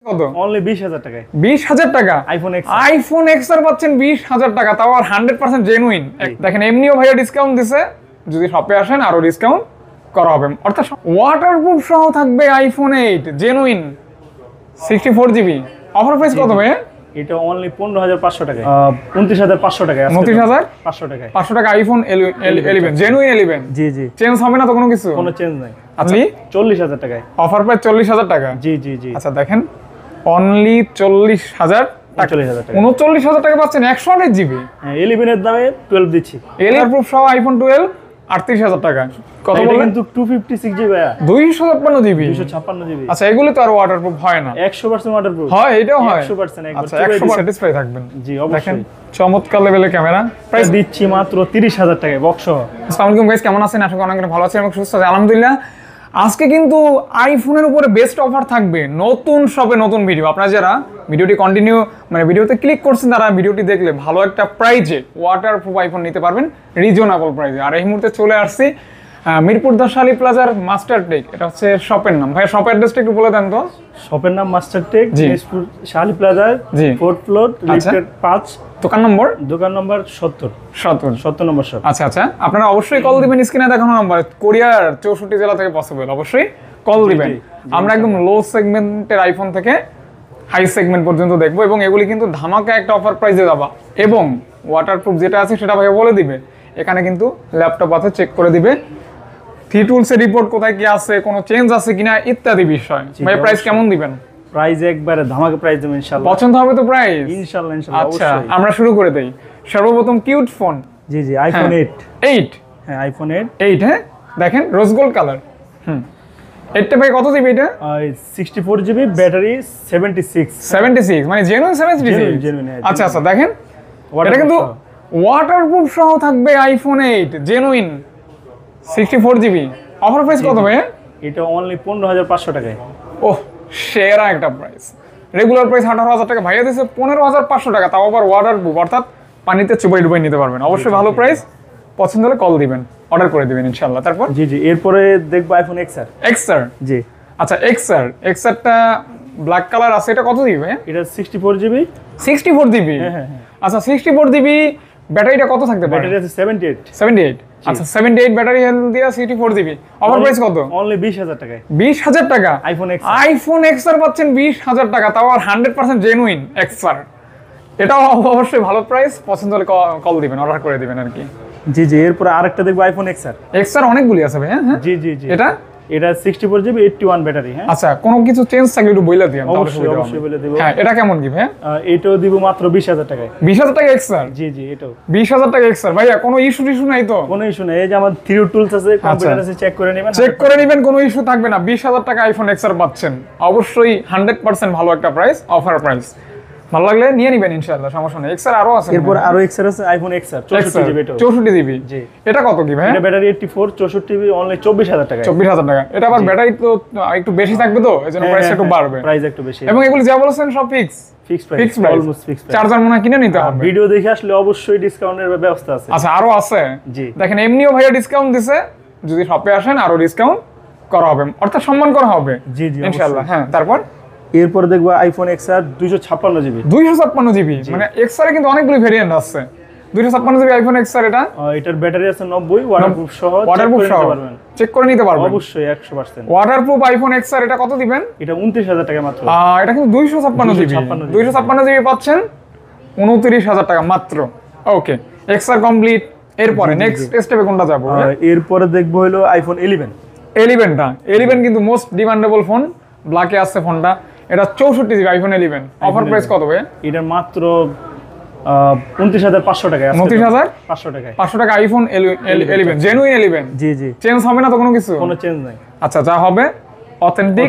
কত? অনলি 20000 টাকায়। 20000 টাকা আইফোন এক্স আর পাচ্ছেন 20000 টাকা, তাও আর 100% জেনুইন। দেখেন এমনিও ভাইয়া ডিসকাউন্ট দিছে, যদি শপে আসেন আরো ডিসকাউন্ট করা হবে। অর্থাৎ ওয়াটারপ্রুফ সহ থাকবে iPhone 8 genuine 64GB। Offer price কত ভাইয়া? এটা অনলি 15500 টাকায়, 29500 টাকায়। 29500 টাকায় 500 টাকা আইফোন 11 জেনুইন 11। জি জি, চেঞ্জ হবে না তো কোনো কিছু? কোনো চেঞ্জ নাই। আপনি 40000 টাকায় অফার প্রাইস 40000 টাকা। জি জি জি। আচ্ছা দেখেন অনলি 40000 টাকা, 39000 টাকা পাচ্ছেন 128GB। হ্যাঁ 11 এর দামে 12 দিচ্ছি। ওয়াটারপ্রুফ সহ আইফোন 12 38000 টাকা। কত বললেন? কিন্তু 256GB ভাইয়া, 256GB। 256GB। আচ্ছা এগুলো তো আর ওয়াটারপ্রুফ হয় না? 100% ওয়াটারপ্রুফ হয়, এটাও হয় 100%। একবার আচ্ছা 100% স্যাটিসফাই থাকবেন। জি দেখেন অবশ্যই। চমৎকার লেভেলের ক্যামেরা। প্রাইস দিচ্ছি মাত্র 30000 টাকায় বক্স সহ। আসসালামু আলাইকুম গাইস, কেমন আছেন? আশা করি অনেক ভালো আছেন এবং সুস্থ আছেন আলহামদুলিল্লাহ। আজকে কিন্তু আইফোনের উপরে বেস্ট অফার থাকবে, নতুন শপে নতুন ভিডিও। আপনারা যারা ভিডিওটি কন্টিনিউ ভিডিওতে ক্লিক করছেন, তারা ভিডিওটি দেখলে ভালো একটা প্রাইজে ওয়াটারপ্রুফ আইফোন নিতে পারবেন রিজনেবল প্রাইজে। আর এই মুহূর্তে চলে আসছি মিরপুর 10 শালি প্লাজার মাস্টার টেক, এটা হচ্ছে শপের নাম। ভাই শপের অ্যাড্রেসটা একটু বলে দেন তো। শপের নাম মাস্টার টেক, মিরপুর শালি প্লাজার, 4th ফ্লোর, লিফটেড 5, দোকান নম্বর 70 নম্বর শপ। আচ্ছা আচ্ছা, আপনারা অবশ্যই কল দিবেন স্ক্রিনে দেখানো নাম্বার। কোরিয়ার 64 জেলা থেকে পসিবল, অবশ্যই কল দিবেন। আমরা একদম লো সেগমেন্টের আইফোন থেকে হাই সেগমেন্ট পর্যন্ত দেখবো, এবং এগুলি কিন্তু ধামাকা একটা অফার প্রাইসে যাবা। এবং ওয়াটারপ্রুফ যেটা আছে সেটা ভাই বলে দিবে। এখানে কিন্তু ল্যাপটপ আছে, চেক করে দিবে টুলসের রিপোর্ট কোথায় কি আছে, কোনো চেঞ্জ আছে কিনা ইত্যাদি বিষয়। ভাই প্রাইস কেমন দিবেন? প্রাইস একবারে ধামাকা প্রাইস দেবেন ইনশাআল্লাহ। পছন্দ হবে তো প্রাইস? ইনশাআল্লাহ আচ্ছা আমরা শুরু করে দেই। সর্বপ্রথম কিউট ফোন। জি জি, আইফোন 8। হ্যাঁ আইফোন 8। হ্যাঁ দেখেন রোজ গোল্ড কালার। এটা ভাই কত জিবি? এটা 64GB, ব্যাটারি 76 মানে জেনুইন 76। জেনুইন। আচ্ছা আচ্ছা দেখেন এটা কিন্তু ওয়াটারপ্রুফ সহ থাকবে iPhone 8 genuine 64GB। Offer price কত ভাই? এটা অনলি 15500 টাকায়। ওহ সেরা একটা প্রাইস। রেগুলার প্রাইস 18000 টাকা, ভাইয়া দিয়েছে 15500 টাকা, তাও আবার ওয়াটারপ্রুফ, অর্থাৎ পানিতে চুবাই নিতে পারবেন। অবশ্যই ভালো প্রাইস, পছন্দ হলে কল দিবেন, অর্ডার করে দিবেন ইনশাআল্লাহ। তারপর জি জি, এরপরে দেখবো আইফোন XR। জি আচ্ছা XRটা ব্ল্যাক কালার আছে, এটা কত দিবে? এটা 64GB। 64GB। হ্যাঁ। আচ্ছা 64GB, ব্যাটারিটা কত থাকতে পারে? ব্যাটারি আছে 78। আচ্ছা 78 ব্যাটারি হেলথ দিয়া 64GB। অফার প্রাইস কত? অনলি 20000 টাকায়। 20000 টাকা আইফোন XR পাচ্ছেন 20000 টাকা, তাও আর 100% জেনুইন XR। এটাও অবশ্যই ভালো প্রাইস, পছন্দ হলে কল দিবেন, অর্ডার করে দিবেন আর কি। জি জি, এরপর আরেকটা দেখবো আইফোন XR অনেকগুলি আছে ভাই। হ্যাঁ জি জি জি। এটা 64GB 81 ব্যাটারি। হ্যাঁ আচ্ছা কোনো কিছু চেঞ্জ থাকলে একটু বইলা দিবেন। অবশ্যই বলে দেব। হ্যাঁ এটা কেমন কি ভাই? এটাও দিব মাত্র 20000 টাকায়। 20000 টাকা XR? জি জি, এটাও 20000 টাকা XR। ভাইয়া কোনো ইস্যু নাই তো? কোনো ইস্যু নাই। এই যে আমার 3 টুলস আছে, কম্পিউটার আছে, চেক করে নেবেন, কোনো ইস্যু থাকবে না। 20000 টাকা আইফোন XR পাচ্ছেন, অবশ্যই 100% ভালো একটা প্রাইস, অফার প্রাইস। ভালো লাগলে নিয়ে নেবেন ইনশাআল্লাহ, সমস্যা নেই। XR আরো আছে, এরপর আরো XR আছে, আইফোন XR 64GB। 64GB। জি। এটা কত কি ভাই? এটা ব্যাটারি 84, 64GB, অনলি 24000 টাকা। 24000 টাকা। এটা আবার ব্যাটারি তো একটু বেশি থাকবে, তো এজন্য প্রাইস একটু বাড়বে। প্রাইস একটু বেশি। এবং এগুলো যা বলেছেন সব fix price, almost fix price. Charger মনে কিনে নিতে হবে। ভিডিও দেখে আসলে অবশ্যই ডিসকাউন্টের ব্যবস্থা আছে। আচ্ছা আরো আছে? জি দেখেন এমনিও ভাইয়া ডিসকাউন্ট দিছে, যদি শপে আসেন আরো ডিসকাউন্ট করা হবে, অর্থাৎ সম্মান করা হবে জি জি ইনশাআল্লাহ। হ্যাঁ তারপর এরপর দেখবো আইফোন XR 256GB। 256GB মানে XR এ কিন্তু অনেকগুলো ভেরিয়েন্ট আছে। 256GB iPhone XR। এটার ব্যাটারি আছে 90, ওয়াটারপ্রুফ সহ চেক করে নিতে পারবেন অবশ্যই 100%। Waterproof iPhone XR। এটা কত দিবেন? এটা 29000 টাকা মাত্র। এটা কিন্তু 256GB পাচ্ছেন 29000 টাকা মাত্র। ওকে XR কমপ্লিট। এরপরে নেক্সট স্টেপে কোনটা যাব? এরপরে দেখবো হলো আইফোন 11 কিন্তু মোস্ট ডিমান্ডেবল ফোন, ব্ল্যাকে আছে ফোনটা। এটা 64GB আইফোন 11। অফার প্রাইস কত ভাই? এটা মাত্র 29500 টাকা। 29500 টাকায় 500 টাকা আইফোন 11 জেনুইন 11। জি জি, চেঞ্জ হবে না তো কোনো কিছু? কোনো চেঞ্জ নাই। আচ্ছা যা হবে অথেন্টিক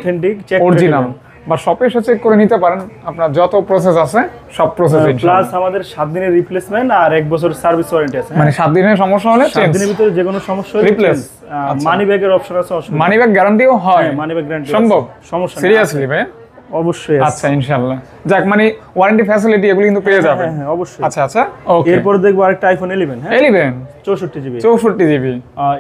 অরিজিনাল, বা শপে এসে চেক করে নিতে পারেন। আপনার যত প্রসেস আছে সব প্রসেস প্লাস আমাদের 7 দিনের রিপ্লেসমেন্ট আর 1 বছর সার্ভিস ওয়ারেন্টি আছে। মানে 7 দিনের সমস্যা হলে 7 দিনের ভিতরে যে কোনো সমস্যা হলে রিপ্লেস। মানি ব্যাগের অপশন আছে। মানি ব্যাগ গ্যারান্টিও হয়? মানি ব্যাগ গ্যারান্টি সম্ভব? সমস্যা সিরিয়াসলি ভাই? অবশ্যই আছে। আচ্ছা ইনশাআল্লাহ। যাক মানে ওয়ারেন্টি ফ্যাসিলিটি এগুলো কিন্তু পেয়ে যাবেন। হ্যাঁ অবশ্যই। আচ্ছা আচ্ছা ওকে। এরপর দেখবো আরেকটা আইফোন 11, হ্যাঁ 11 64 জিবি। 64 জিবি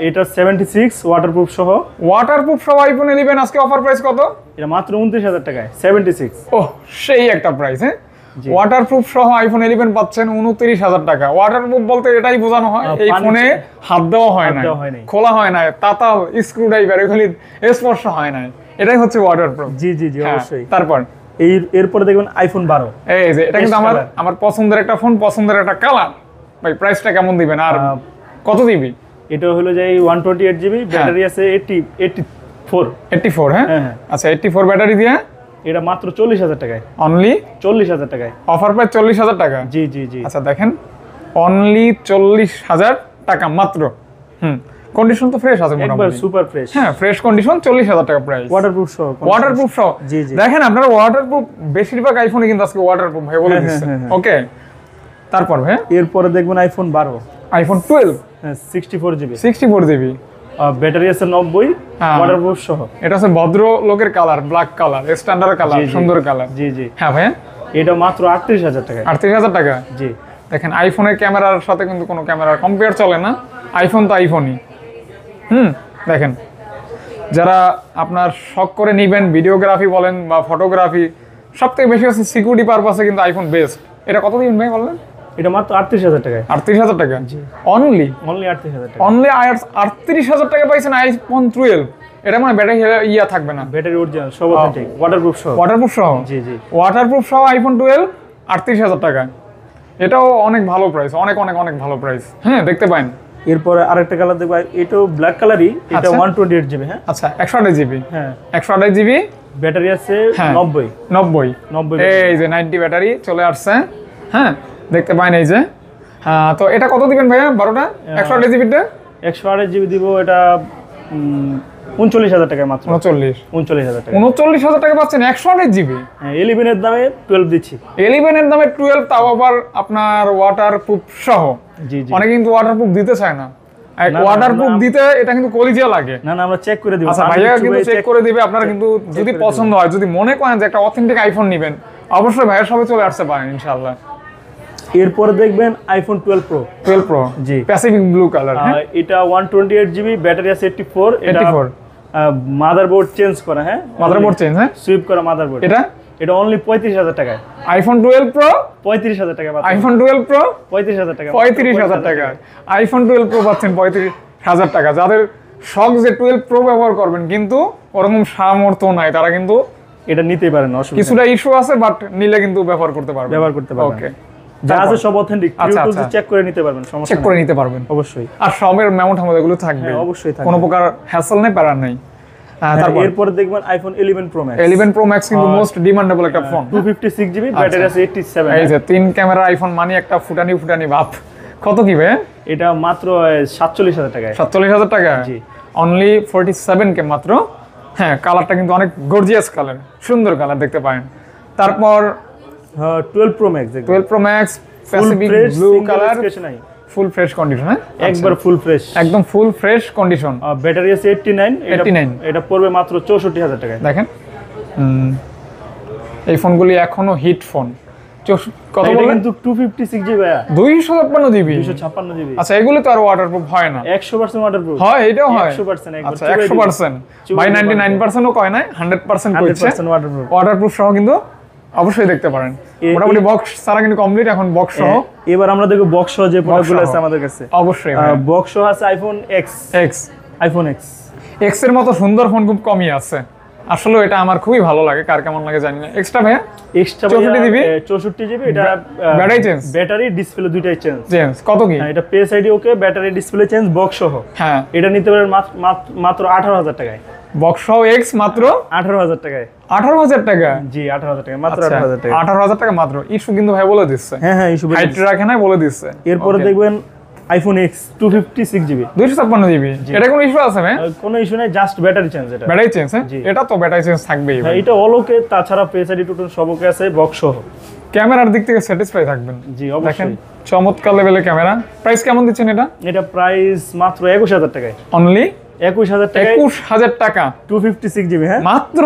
এটা 76 ওয়াটারপ্রুফ সহ। ওয়াটারপ্রুফ সহ আইফোন 11 আজকে অফার প্রাইস কত? এটা মাত্র 29,000 টাকায় 76। ওহ সেই একটা প্রাইস। হ্যাঁ ওয়াটারপ্রুফ সহ আইফোন 11 পাচ্ছেন 29,000 টাকা। ওয়াটারপ্রুফ বলতে এটাই বোঝানো হয় এই ফোনে হাত দেওয়া হয় না, খোলা হয় না, তাতাল স্ক্রু ড্রাইভার এগুলি স্পর্শ হয় না, এটাই হচ্ছে ওয়াটারপ্রুফ। জি জি জি অবশ্যই। তারপর এরপরে দেখবেন আইফোন 12। এই যে এটা কিন্তু আমার পছন্দের একটা ফোন, পছন্দের একটা কালার। ভাই প্রাইসটা কেমন দিবেন আর কত দিবি? এটা হলো যে 128 জিবি, ব্যাটারি আছে 84। হ্যাঁ আচ্ছা 84 ব্যাটারি দিয়ে এটা মাত্র 40,000 টাকায়। অনলি 40,000 টাকায় অফার প্রাইস 40,000 টাকা। জি জি জি। আচ্ছা দেখেন অনলি 40,000 টাকা মাত্র। কন্ডিশন তো ফ্রেশ আছে একবার মোটামুটি, সুপার ফ্রেশ। হ্যাঁ ফ্রেশ কন্ডিশন, 40,000 টাকা প্রাইস। ওয়াটারপ্রুফ সহ। ওয়াটারপ্রুফ সহ। জি জি। দেখেন আপনারা ওয়াটারপ্রুফ বেশিরভাগ আইফোনে কিন্তু আজকে ওয়াটারপ্রুফ ভাই বলে দিচ্ছে। ওকে তারপর ভাই এরপরে দেখবেন iPhone 12, iPhone 12 64 GB, 64 GB battery আছে 90, ওয়াটারপ্রুফ সহ। এটা হচ্ছে ভদ্র লোকের colour, black colour, standard colour, সুন্দর কালার। জি জি। হ্যাঁ ভাই এটা মাত্র 38,000 টাকায়। 38,000 টাকা। জি দেখেন আইফোনের ক্যামেরার সাথে কিন্তু কোনো ক্যামেরার কম্পেয়ার চলে না, আইফোন তো আইফোনই। দেখেন যারা আপনার শখ করে নেবেন, ভিডিওগ্রাফি বলেন বা ফটোগ্রাফি, সব থেকে বেশি হচ্ছে সিকিউরিটি পারপাসে কিন্তু আইফোন বেস্ট। এটা কত দিন ভাই বললেন? এটা মাত্র 38,000 টাকায়। 38,000 টাকা অনলি? অনলি 38,000 টাকা। অনলি 38,000 টাকা পাইছেন আইফোন 12। এটা মানে ব্যাটারি ইয়া থাকবে না, ব্যাটারি অরিজিনাল সব অথেন্টিক, ওয়াটারপ্রুফ সহ। ওয়াটারপ্রুফ সহ? জি জি। ওয়াটারপ্রুফ সহ আইফোন 12 38,000 টাকা। এটাও অনেক ভালো প্রাইস, অনেক অনেক অনেক ভালো প্রাইস। হ্যাঁ দেখতে পারেন। এরপরে আরেকটা কালার দেখবা, এটাও ব্ল্যাক কালারই, এটা 128 জিবি। হ্যাঁ আচ্ছা 128 জিবি। হ্যাঁ 128 জিবি ব্যাটারি আছে 90। 90 এই যে 90 ব্যাটারি চলে আসছে। হ্যাঁ দেখতে পাইন এই যে। হ্যাঁ তো এটা কত দিবেন ভাইয়া 12টা 128 জিবিটা? 128 জিবি দিব এটা 39,000 টাকায় মাত্র। 39,000 টাকা। 39,000 টাকা পাচ্ছেন 128 জিবি। হ্যাঁ 11 এর দামে 12 দিচ্ছি। 11 এর দামে 12, তাও আবার আপনার ওয়াটারপ্রুফ সহ। জি জি। অনেকে কিন্তু ওয়াটারপ্রুফ দিতে চায় না, ওয়াটারপ্রুফ দিতে এটা কিন্তু কলিজিয়া লাগে। না আমরা চেক করে দিব। আচ্ছা ভাইয়া কিন্তু চেক করে দিবে। আপনারা কিন্তু যদি পছন্দ হয়, যদি মনে করেন যে একটা অথেন্টিক আইফোন নেবেন, অবশ্যই ভাইয়ের সবাই চলে আসতে পারেন ইনশাআল্লাহ। এরপরে দেখবেন আইফোন 12 প্রো। 12 প্রো জি প্যাসিফিক ব্লু কালার। এটা 128 জিবি, ব্যাটারি আছে 84। এটা 84 মাদারবোর্ড চেঞ্জ করা। হ্যাঁ মাদারবোর্ড চেঞ্জ। হ্যাঁ সুইপ করা মাদারবোর্ড। এটা অনলি 35,000 টাকায়। আইফোন 12 প্রো 35,000 টাকা। আইফোন 12 প্রো 35,000 টাকা। 35,000 টাকা আইফোন 12 প্রো পাচ্ছেন 35,000 টাকা। যাদের শখ যে 12 প্রো ব্যবহার করবেন কিন্তু ওরকম সামর্থ্য নাই, তারা কিন্তু এটা নিতেই পারেন, অসুবিধা কিছুটা ইস্যু আছে, বাট নিলে কিন্তু ব্যবহার করতে পারবেন। ওকে যা আছে সব অথেন্টিক, চেক করে নিতে পারবেন, সমস্যা চেক করে নিতে পারবেন অবশ্যই। আর সবের মেমো ঠামো এগুলো থাকবে, অবশ্যই থাকবে, কোনো প্রকার হ্যাসেল নেই, প্যারা নেই। এরপর দেখবেন iPhone 11 pro max. 11 pro max কিন্তু মোস্ট ডিমান্ডেবল একটা ফোন। 256 জিবি, ব্যাটারি আছে 87। এই যে তিন ক্যামেরা আইফোন মানে একটা ফুটানি ফুটানি ভাব। কত কি ভাই এটা? মাত্র 47,000 টাকায়। 47,000 টাকা জি। অনলি 47 কে মাত্র। হ্যাঁ কালারটা কিন্তু অনেক গর্জিয়াস কালার, সুন্দর কালার দেখতে পারেন। তারপর 12 pro max. 12 pro max Pacific blue colour, full fresh condition. হ্যাঁ একবার ফুল ফ্রেশ, একদম ফুল ফ্রেশ কন্ডিশন। ব্যাটারি আছে 89। এটা পড়বে মাত্র 64,000 টাকায়। দেখেন এই ফোনগুলি এখনো হিট ফোন। কত বললেন? কিন্তু 256 জিবি ভাইয়া, 256 জিবি। 256 জিবি। আচ্ছা এগুলো তো আর ওয়াটারপ্রুফ হয় না? 100% ওয়াটারপ্রুফ হয়, এটাও হয় 100%। আচ্ছা 100% ভাই 99% ও কয় না, 100% কইছে। ওয়াটারপ্রুফ, ওয়াটারপ্রুফ সহ কিন্তু অবশ্যই দেখতে পারেন। মোটামুটি বক্স সারা কিন্তু কমপ্লিট, এখন বক্স সহ। এবার আমরা দেখব বক্স সহ যে প্রোডাক্টগুলো আছে আমাদের কাছে। অবশ্যই বক্স সহ আছে আইফোন এক্স। আইফোন এক্স এর মতো সুন্দর ফোন খুব কমই আছে আসলে। এটা আমার খুবই ভালো লাগে, কার কেমন লাগে জানি না। এক্সট্রা ভাইয়া 64 জিবি। এটা ব্যাটারি চেঞ্জ, ব্যাটারি ডিসপ্লে দুইটাই চেঞ্জ। কত কি? এটা পেস আইডি ওকে, ব্যাটারি ডিসপ্লে চেঞ্জ, বক্স সহ। হ্যাঁ এটা নিতে পারেন মাত্র 18,000 টাকায়। বক্স সহ এক্স মাত্র 18,000 টাকায়। 18,000 টাকা? জি 18,000 টাকা, মাত্র 18,000 টাকা। 18,000 টাকা মাত্র। ইস্যু কিন্তু ভাই বলে দিচ্ছে। হ্যাঁ ইস্যু হাইট রাখে না, বলে দিচ্ছে। এরপরে দেখবেন আইফোন এক্স 256 জিবি, 256 জিবি। এটা কোনো ইস্যু আছে ভাই? কোনো ইস্যু নাই, জাস্ট ব্যাটারি চেঞ্জ। এটা ব্যাটারি চেঞ্জ। হ্যাঁ এটা তো ব্যাটারি চেঞ্জ থাকবেই ভাই। এটা অলোকে, তাছাড়া পেস আইডি টোটাল সবকে আছে, বক্স সহ। ক্যামেরার দিক থেকে স্যাটিসফাই থাকবেন। জি অবশ্যই, চমৎকার লেভেলের ক্যামেরা। প্রাইস কেমন দিচ্ছেন এটা? এটা প্রাইস মাত্র 21,000 টাকায়। অনলি 21,000 টাকা। 21,000 টাকা 256 জিবি। হ্যাঁ মাত্র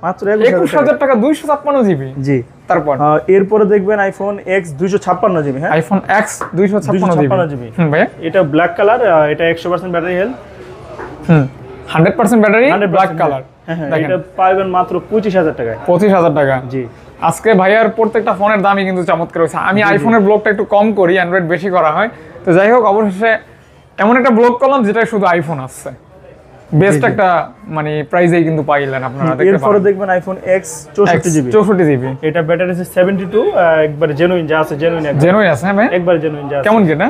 মাত্র 21000 টাকা 256 জিবি। জি। তারপর এরপরে দেখবেন আইফোন X 256 জিবি। হ্যাঁ, আইফোন X 256 জিবি। ভাই এটা ব্ল্যাক কালার, এটা 100% battery health. 100% battery, black colour. হ্যাঁ, এটা পাবেন মাত্র 25000 টাকায়। 25000 টাকা। জি। আজকে ভাইয়ার প্রত্যেকটা ফোনের দামই কিন্তু চমৎকার হয়েছে। আমি আইফোনের ব্লগটা একটু কম করি, অ্যান্ড্রয়েড বেশি করা হয়। তো যাই হোক, অবশেষে এমন একটা ব্লগ করলাম যেটা শুধু আইফোন আসছে, বেস্ট একটা মানে প্রাইসেই কিন্তু পাইলেন আপনারা। এরপরে দেখবেন আইফোন X 64 জিবি। 64 জিবি। এটা ব্যাটারি আছে 72, একবার জেনুইন যা আছে জেনুইন আছে। হ্যাঁ ভাই, একবার জেনুইন যা আছে। কেমন কি এটা?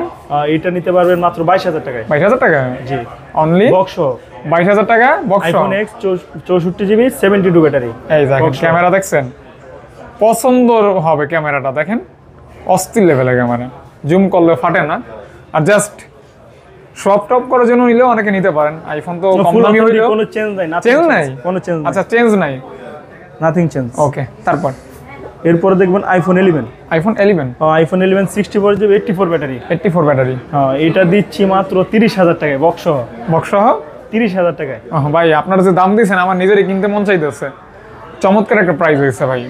এটা নিতে পারবেন মাত্র 22000 টাকায়। 22000 টাকা? জি। অনলি বক্স 22000 টাকা box. IPhone X 64 GB 72 battery. এই দেখেন ক্যামেরা দেখছেন, পছন্দ হবে ক্যামেরাটা। দেখেন অস্থির লেভেলের ক্যামেরা, জুম করলে ফাটে না। আর জাস্ট শপ টপ করার জন্য নিলেও অনেকে নিতে পারেন। আইফোন তো কম দামি হইলেও কোনো চেঞ্জ নাই, চেঞ্জ নাই, কোনো চেঞ্জ নাই। আচ্ছা চেঞ্জ নাই, নাথিং চেঞ্জ। ওকে। তারপর এরপরে দেখবেন iPhone 11। IPhone 11 64 GB 84 battery. 84 battery. হ্যাঁ, এটা দিচ্ছি মাত্র 30000 টাকায় বক্স সহ। বক্স সহ 30000 টাকায়। ভাই আপনারা যে দাম দিয়েছেন আমার নিজেরই কিনতে মন চাইতেছে। চমৎকার একটা প্রাইস হয়েছে ভাই।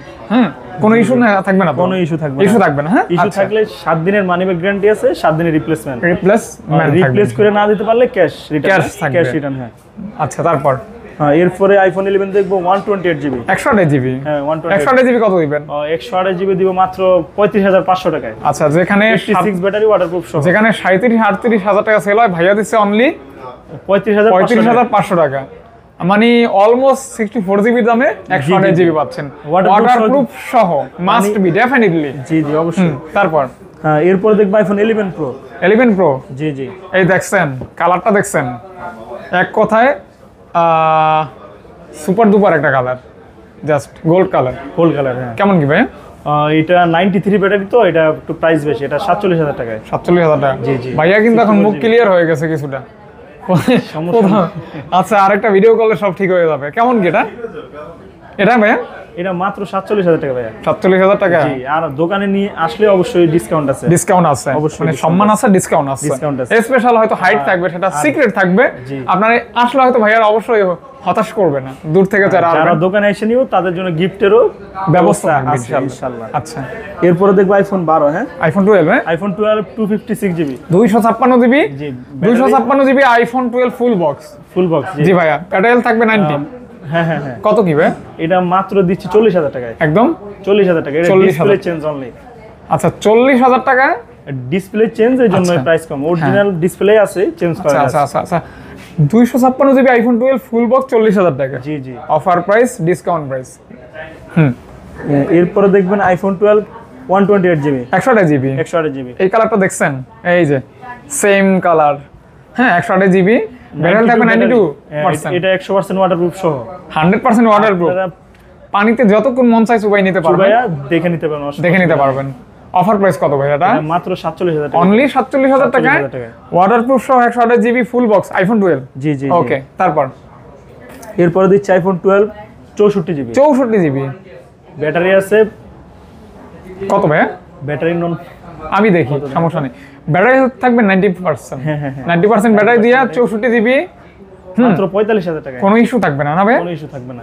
কোনো ইস্যু থাকবে না? কোনো ইস্যু থাকবে না। ইস্যু থাকবে না? হ্যাঁ, ইস্যু থাকলে 7 দিনের মানি ব্যাক গ্যারান্টি আছে, 7 দিনের রিপ্লেসমেন্ট। রিপ্লেস করে না দিতে পারলে ক্যাশ রিটার্ন। Cash return. হ্যাঁ। আচ্ছা, তারপর এরপরে আইফোন 11 দেখবো 128 জিবি। 128 জিবি। হ্যাঁ, 128 জিবি কত দিবেন? 128 জিবি দিব মাত্র 35500 টাকায়। আচ্ছা, যেখানে 6 ব্যাটারি ওয়াটারপ্রুফ সহ। যেখানে 37-38 টাকা সেল হয়, ভাইয়া দিচ্ছে অনলি 35500 টাকা। মানে অলমোস্ট 64 জিবি দামে 128 জিবি পাচ্ছেন, ওয়াটারপ্রুফ সহ। Must be, definitely. জি জি, অবশ্যই। তারপর এরপরে দেখবো আইফোন 11 প্রো। 11 প্রো। জি জি। এই দেখছেন কালারটা, দেখছেন এক কথায় সুপার ডুপার একটা colour, just gold colour. Gold colour. হ্যাঁ। কেমন কি ভাই? এটা 93 ব্যাটারি, তো এটা একটু প্রাইস বেশি। এটা 47000 টাকায়। 47000 টাকা। জি জি। ভাইয়া কিন্তু এখন মুখ ক্লিয়ার হয়ে গেছে কিছুটা। আচ্ছা, আরেকটা ভিডিও কলে সব ঠিক হয়ে যাবে। কেমন কি এটা? এটা ভাইয়া এটা মাত্র 47000 টাকা ভাইয়া। 47000 টাকা। জি। আর দোকানে নিয়ে আসলে অবশ্যই ডিসকাউন্ট আছে। ডিসকাউন্ট আছে অবশ্যই, মানে সম্মান আছে, ডিসকাউন্ট আছে। ডিসকাউন্ট আছে। স্পেশাল হয়তো হাইট থাকবে, সেটা সিক্রেট থাকবে। আপনারা আসলে হয়তো ভাইয়ার অবশ্যই হতাশ করবে না, দূর থেকে যারা দোকানে এসে নিও তাদের জন্য গিফটেরও ব্যবস্থা আছে ইনশাআল্লাহ। আচ্ছা, এরপরে দেখবো আইফোন 12। হ্যাঁ, আইফোন 12। হ্যাঁ, আইফোন 12 256 জিবি। 256 জিবি। জি, 256 GB iPhone 12 full box. Full box. জি ভাইয়া, ব্যাটারি থাকবে 90। হ্যাঁ হ্যাঁ হ্যাঁ। কত কি ভাই? এটা মাত্র দিচ্ছি 40000 টাকায়। একদম 40000 টাকা। এটা ডিসপ্লে চেঞ্জ অনলি। আচ্ছা, 40000 টাকা ডিসপ্লে চেঞ্জ, এর জন্য প্রাইস কম। অরিজিনাল ডিসপ্লে আছে, চেঞ্জ করা আছে। আচ্ছা আচ্ছা। 256 জিবি আইফোন 12 ফুল বক্স 40000 টাকা। জি জি। Offer price, discount price. এরপরে দেখবেন আইফোন 12 128 জিবি। 128 জিবি। 128 জিবি। এই কালারটা দেখছেন, এই যে সেম কালার। হ্যাঁ, 128 জিবি, ব্যাটারি থাকবে 92%। এটা 100% ওয়াটারপ্রুফ সহ। 100% ওয়াটারপ্রুফ। পানিতে যতক্ষণ মন চাই চুবাই নিতে পারবেন। দেখে নিতে পারবেন। দেখে নিতে পারবেন। অফার প্রাইস কত ভাই এটা? মাত্র 47000 টাকা। অনলি 47000 টাকায় ওয়াটারপ্রুফ সহ 128 জিবি ফুল বক্স আইফোন 12। জি জি। ওকে, তারপর এরপরে দিচ্ছি আইফোন 12 64 জিবি। 64 জিবি। ব্যাটারি আছে কত ভাই? ব্যাটারি নন, আমি দেখি, সমস্যা নেই। ব্যাটারি থাকবে 90%। হ্যাঁ হ্যাঁ হ্যাঁ। 90% ব্যাটারি দিয়া 64 জিবি, মাত্র 45000 টাকা। কোনো ইস্যু থাকবে না? না ভাই, কোনো ইস্যু থাকবে না।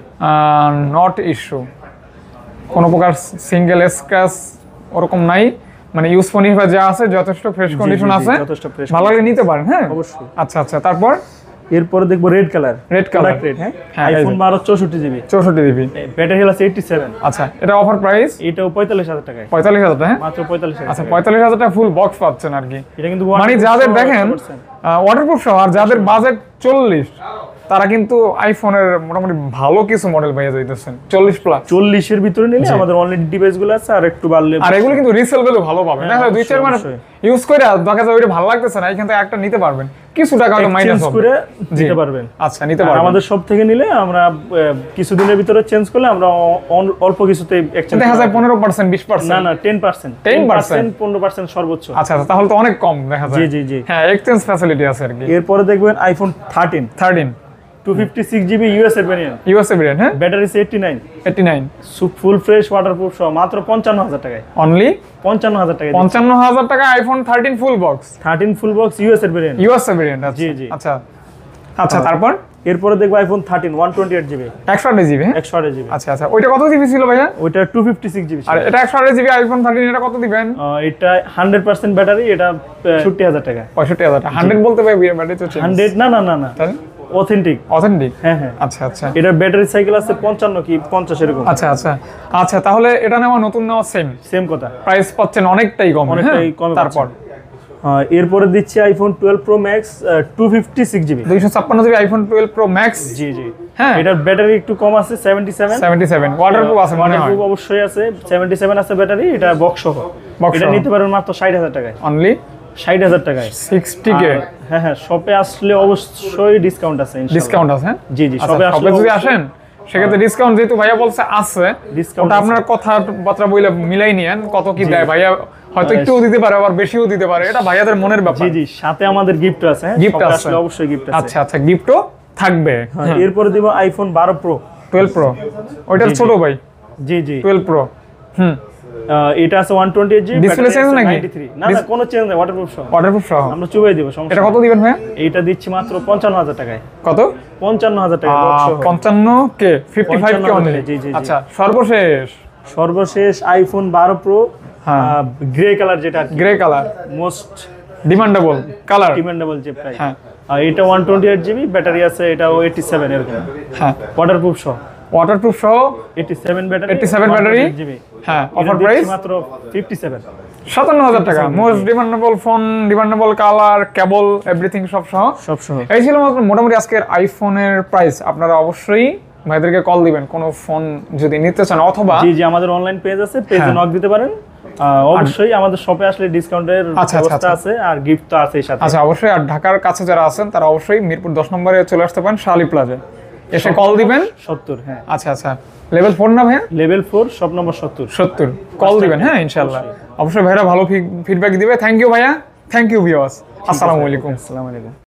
Not issue. কোনো প্রকার সিঙ্গেল স্ক্র্যাচ ওরকম নাই, মানে ইউজফুল হিসেবে যা আছে যথেষ্ট ফ্রেশ কন্ডিশন আছে। ভালো লাগলে নিতে পারেন। হ্যাঁ, অবশ্যই। আচ্ছা আচ্ছা, তারপর এরপরে দেখবো রেড কালার। Red colour. হ্যাঁ, আইফোন 12 64 জিবি। 64 জিবি। ব্যাটারি আছে 87। আচ্ছা, এটা অফার প্রাইস? এটাও 45000 টাকায়। 45000 টাকা। হ্যাঁ, মাত্র 45000। আচ্ছা, 45000 টাকা ফুল বক্স পাচ্ছেন আর কি। এটা কিন্তু মানে যাদের দেখেন ওয়াটারপ্রুফ সহ, আর যাদের বাজেট 40, তারা কিন্তু আইফোনের মোটামুটি ভালো কিছু মডেল পেয়ে যাইতেছেন 40 প্লাস। 40 এর ভিতরে নিলে আমাদের অনলাইন ডিভাইসগুলো আছে, আর একটু বাড়লে। আর এগুলো কিন্তু রিসেল ভ্যালু ভালো পাবেন। দেখা যায় 2-4 মাস ইউজ করে দেখা যায় ওইটা ভালো লাগতেছে না, এখান থেকে একটা নিতে পারবেন, কিছু টাকা হয়তো মাইনাস হবে, করে নিতে পারবেন। আচ্ছা, নিতে পারবেন। আমাদের সব থেকে নিলে আমরা কিছুদিনের ভিতরে চেঞ্জ করলে আমরা অল্প কিছুতে এক্সচেঞ্জ দেখা যায় 15% 20%। না না, 10%। 15% সর্বোচ্চ। আচ্ছা, তাহলে তো অনেক কম দেখা যায়। জি জি জি। হ্যাঁ, এক্সচেঞ্জ ফ্যাসিলিটি আছে আর কি। এরপরে দেখবেন iPhone 13 256 GB USA variant. USA variant. হ্যাঁ, ব্যাটারি 89। ফুল ফ্রেশ ওয়াটারপ্রুফ সহ মাত্র 55000 টাকায়। অনলি 55000 টাকা। 55000 টাকা iPhone 13 full box. 13 full box USA variant. USA variant. জি জি। আচ্ছা, আচ্ছা তারপর এরপরে দেখবো আইফোন 13 128GB 128GB 128GB। আচ্ছা আচ্ছা ওইটা কত জিবি ছিল ভাইয়া? ওইটা 256GB আর এটা 128GB আইফোন 13 এটা কত দিবেন? এটা 100% ব্যাটারি, এটা 65000 টাকা। 65000 টাকা 100 বলতে ভাই ব্যাটারি তো 100 না না না না, অথেন্টিক। অথেন্টিক? হ্যাঁ হ্যাঁ। আচ্ছা আচ্ছা এটার ব্যাটারি সাইকেল আছে 55 কি 50 এরকম। আচ্ছা আচ্ছা আচ্ছা তাহলে এটা নেওয়া নতুন নেওয়া সেম কথা, প্রাইস পাচ্ছেন অনেকটাই কম। অনেকটাই কমে তারপর এরপরে দিচ্ছি iPhone 12 Pro Max 256GB 256GB iPhone 12 Pro Max। জি জি হ্যাঁ এটার ব্যাটারি একটু কম আছে 77 ওয়াটারপ্রুফ আছে মনে হয়। ওয়াটারপ্রুফ অবশ্যই আছে, 77 আছে ব্যাটারি, এটা বক্স সহ। এটা নিতে পারেন মাত্র 60000 টাকায়। অনলি 60000 টাকায় 60k। হ্যাঁ হ্যাঁ, শপে আসলে অবশ্যই ডিসকাউন্ট আছে ইনশাআল্লাহ। ডিসকাউন্ট আছে? জি জি, শপে যদি আসেন সেক্ষেত্রে ডিসকাউন্ট যেহেতু ভাইয়া বলছে আছে, ওটা আপনার কথাবার্তা বলে মিলাই নিয়েন কত কি দেয় ভাইয়া, হয়তো একটুও দিতে পারে আবার বেশিও দিতে পারে, এটা ভাইয়াদের মনের ব্যাপার। জি জি, সাথে আমাদের গিফট আছে। গিফট আছে আসলে অবশ্যই গিফট আছে। আচ্ছা আচ্ছা গিফটও থাকবে। এরপরে দিব আইফোন 12 Pro 12 Pro ওইটার ছোট ভাই। জি জি 12 Pro এটা আছে 128GB ডিসপ্লে চেঞ্জ নাকি? 93 না না, কোনো চেঞ্জ নেই, ওয়াটারপ্রুফ সহ। ওয়াটারপ্রুফ সহ আমরা চুবাই দেব, সমস্যা এটা কত দিবেন ভাইয়া? এইটা দিচ্ছি মাত্র 55000 টাকায়। কত? 55000 টাকা বক্স সহ। 55k 55k only. জি, জি, জি। আচ্ছা সর্বশেষ আইফোন 12 Pro গ্রে কালার, যেটা grey colour most demandable colour, demandable যে প্রাইস। হ্যাঁ এটা 128GB ব্যাটারি আছে, এটাও 87 এরকম। হ্যাঁ ওয়াটারপ্রুফ সহ, ওয়াটারপ্রুফ সহ 87 ব্যাটারি, 87 ব্যাটারি। হ্যাঁ অফার প্রাইস মাত্র 57 57000 টাকা। Most demandable phone, demandable colour, cable, everything সব সহ। এই ছিল মোটামুটি আজকের আইফোনের প্রাইস। আপনারা অবশ্যই ভাইদেরকে কল দিবেন কোনো ফোন যদি নিতে চান, অথবা জি জি আমাদের অনলাইন পেজ আছে, পেজে নক দিতে পারেন। অবশ্যই আমাদের শপে আসলে ডিসকাউন্টের ব্যবস্থা আছে, আর গিফট তো আছে সাথে। আচ্ছা অবশ্যই। আর ঢাকার কাছে যারা আছেন তারা অবশ্যই মিরপুর 10 নম্বরে চলে আসতে পারেন, শালি প্লাজা এসে কল দিবেন। 70 হ্যাঁ। আচ্ছা আচ্ছা লেভেল 4 না ভাইয়া? লেভেল 4 শপ নম্বর 70 কল দিবেন। হ্যাঁ ইনশাআল্লাহ অবশ্যই ভাইরা ভালো ফিডব্যাক দিবে। থ্যাংক ইউ ভাইয়া, থ্যাংক ইউ ভিউয়ার্স, আসসালামু আলাইকুম। আসসালামু আলাইকুম।